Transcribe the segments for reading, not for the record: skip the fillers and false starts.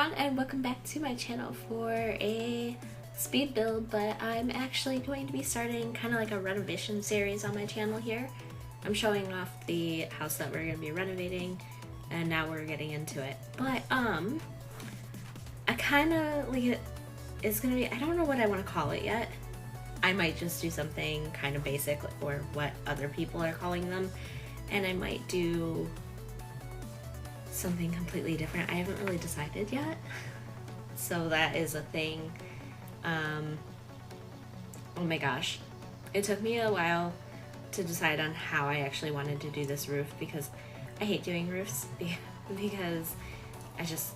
everyone, and welcome back to my channel for a speed build, but I'm actually going to be starting kind of like a renovation series on my channel here. I'm showing off the house that we're going to be renovating, and now we're getting into it. But I kind of like it's going to be, I don't know what I want to call it yet. I might just do something kind of basic or what other people are calling them, and I might do something completely different. I haven't really decided yet, so that is a thing. Oh my gosh, it took me a while to decide on how I actually wanted to do this roof, because I hate doing roofs because I just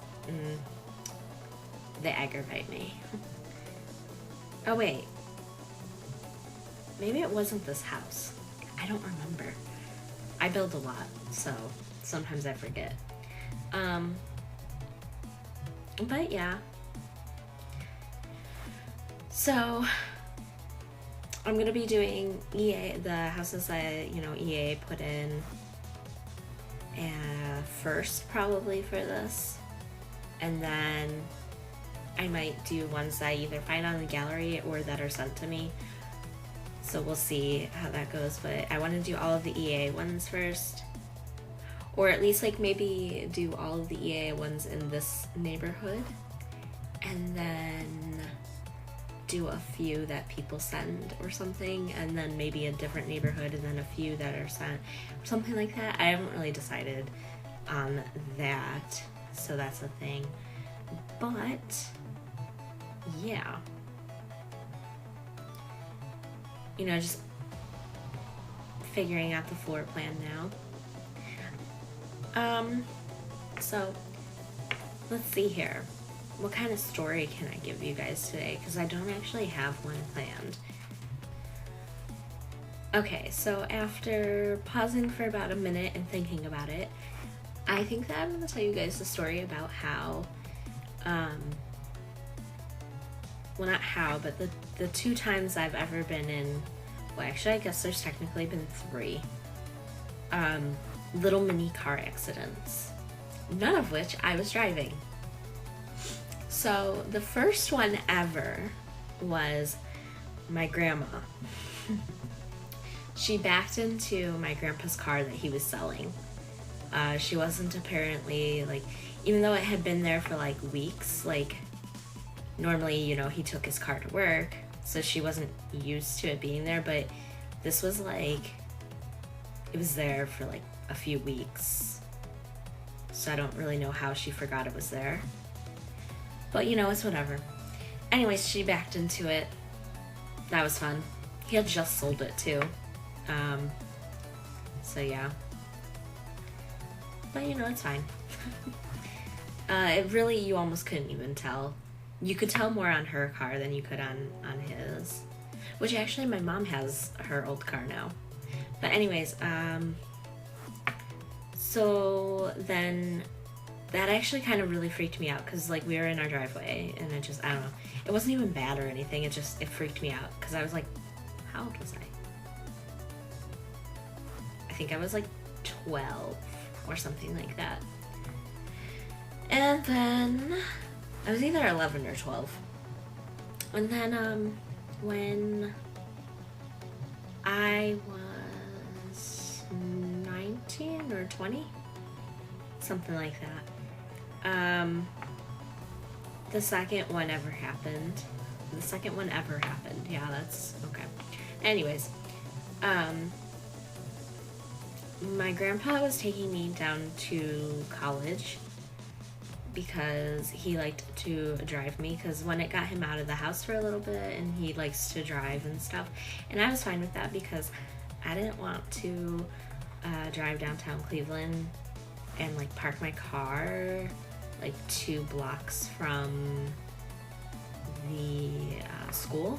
they aggravate me. Oh wait, maybe it wasn't this house. I don't remember. I build a lot, so sometimes I forget. But yeah, so I'm gonna be doing EA, the houses that EA put in first probably for this, and then I might do ones that I either find on the gallery or that are sent to me. So we'll see how that goes, but I want to do all of the EA ones first. Or at least like maybe do all of the EA ones in this neighborhood, and then do a few that people send or something, and then maybe a different neighborhood and then a few that are sent, or something like that. I haven't really decided on that, so that's a thing. But yeah, just figuring out the floor plan now. So let's see here. What kind of story can I give you guys today? Because I don't actually have one planned. Okay, so after pausing for about a minute and thinking about it, I think that I'm going to tell you guys the story about how, well, not how, but the two times I've ever been in, well, actually, I guess there's technically been three, little mini car accidents, none of which I was driving. So the first one ever was my grandma. She backed into my grandpa's car that he was selling. She wasn't apparently, like, even though it had been there for like weeks, like normally, he took his car to work, so she wasn't used to it being there, but this was like, it was there for like a few weeks, so I don't really know how she forgot it was there, but it's whatever. Anyways, she backed into it. That was fun. He had just sold it too, so yeah, but it's fine. It really, you almost couldn't even tell. You could tell more on her car than you could on his, which actually my mom has her old car now. But anyways, so then that actually kind of really freaked me out, because like we were in our driveway and it just, I don't know, it wasn't even bad or anything, it freaked me out, because I was like, how old was I? I think I was like 12 or something like that. And then I was either 11 or 12. And then when I was 19 or 20, something like that, the second one ever happened. Yeah, that's okay. Anyways, my grandpa was taking me down to college because he liked to drive me, because when it got him out of the house for a little bit, and he likes to drive and stuff, and I was fine with that because I didn't want to drive downtown Cleveland and like park my car like 2 blocks from the school.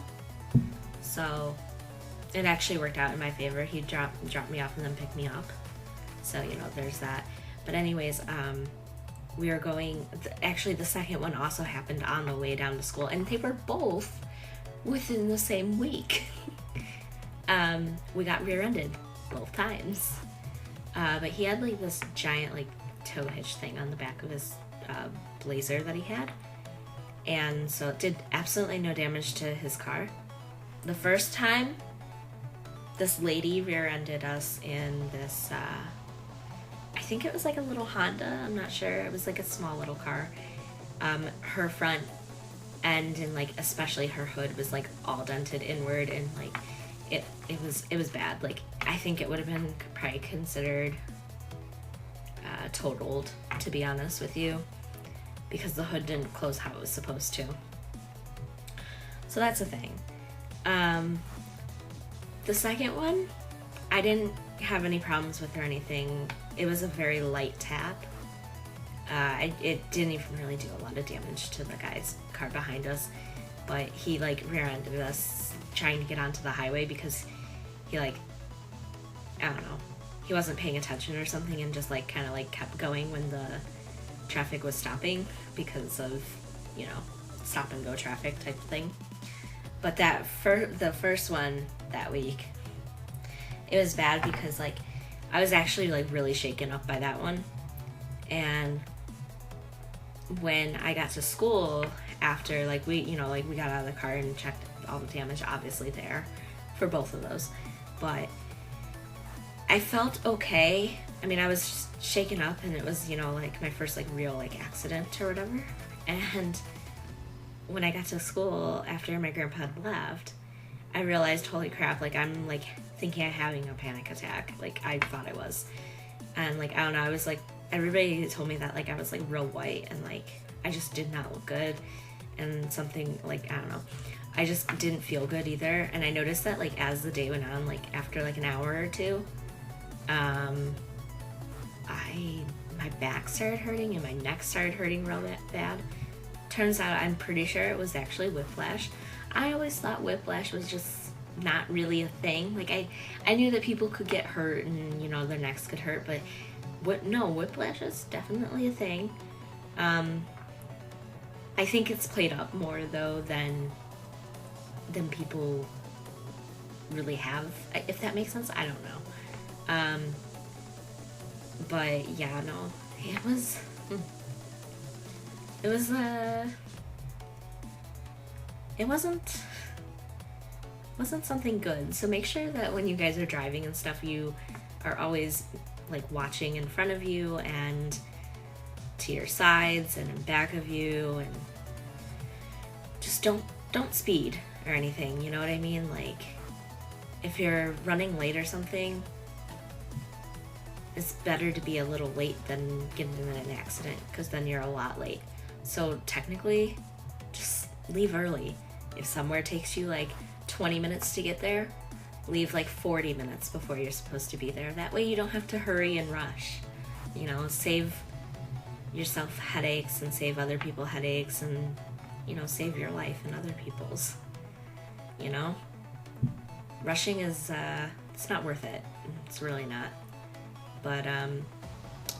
So it actually worked out in my favor. He dropped me off and then picked me up, so there's that. But anyways, we were going, actually the second one also happened on the way down to school, and they were both within the same week. We got rear-ended both times. But he had like this giant like tow hitch thing on the back of his Blazer that he had. And so it did absolutely no damage to his car. The first time, this lady rear-ended us in this, I think it was like a little Honda, I'm not sure. It was like a small little car. Her front end and like especially her hood was like all dented inward, and like it was bad. Like I think it would have been probably considered totaled, to be honest with you, because the hood didn't close how it was supposed to. So that's a thing. The second one, I didn't have any problems with or anything. It was a very light tap. It didn't even really do a lot of damage to the guy's car behind us, but he like rear-ended us trying to get onto the highway because he like, I don't know, he wasn't paying attention or something and just like kind of like kept going when the traffic was stopping because of, you know, stop and go traffic type thing. But that the first one that week, it was bad because like I was actually like really shaken up by that one. And when I got to school after, like we got out of the car and checked all the damage obviously there for both of those, but I felt okay. I mean, I was just shaken up, and it was, you know, like my first like real like accident or whatever. And when I got to school after my grandpa had left, I realized, holy crap, like I'm like thinking I'm having a panic attack. Like I thought I was. And like, I don't know, I was like, everybody told me that like I was like real white and like I just did not look good, and something like, I don't know, I just didn't feel good either. And I noticed that like as the day went on, like after like an hour or two, my back started hurting and my neck started hurting real bad. Turns out I'm pretty sure it was actually whiplash. I always thought whiplash was just not really a thing. Like I knew that people could get hurt and, you know, their necks could hurt, but whiplash is definitely a thing. I think it's played up more though than people really have, if that makes sense. I don't know. But yeah, no, it wasn't something good. So make sure that when you guys are driving and stuff, you are always like watching in front of you and to your sides and in back of you, and just don't speed or anything, you know what I mean? Like if you're running late or something, it's better to be a little late than getting in an accident, because then you're a lot late. So technically, just leave early. If somewhere takes you like 20 minutes to get there, leave like 40 minutes before you're supposed to be there. That way you don't have to hurry and rush. You know, save yourself headaches and save other people headaches, and, you know, save your life and other people's. You know? Rushing is, it's not worth it. It's really not. But,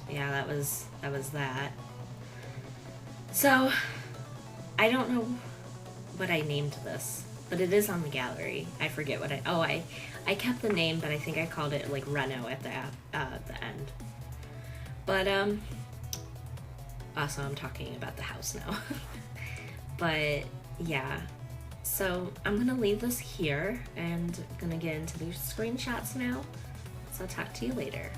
yeah, that was that. So, I don't know what I named this, but it is on the gallery. I forget what I kept the name, but I think I called it like Reno at the end. But also I'm talking about the house now. But yeah, so I'm gonna leave this here and I'm gonna get into the screenshots now. So I'll talk to you later.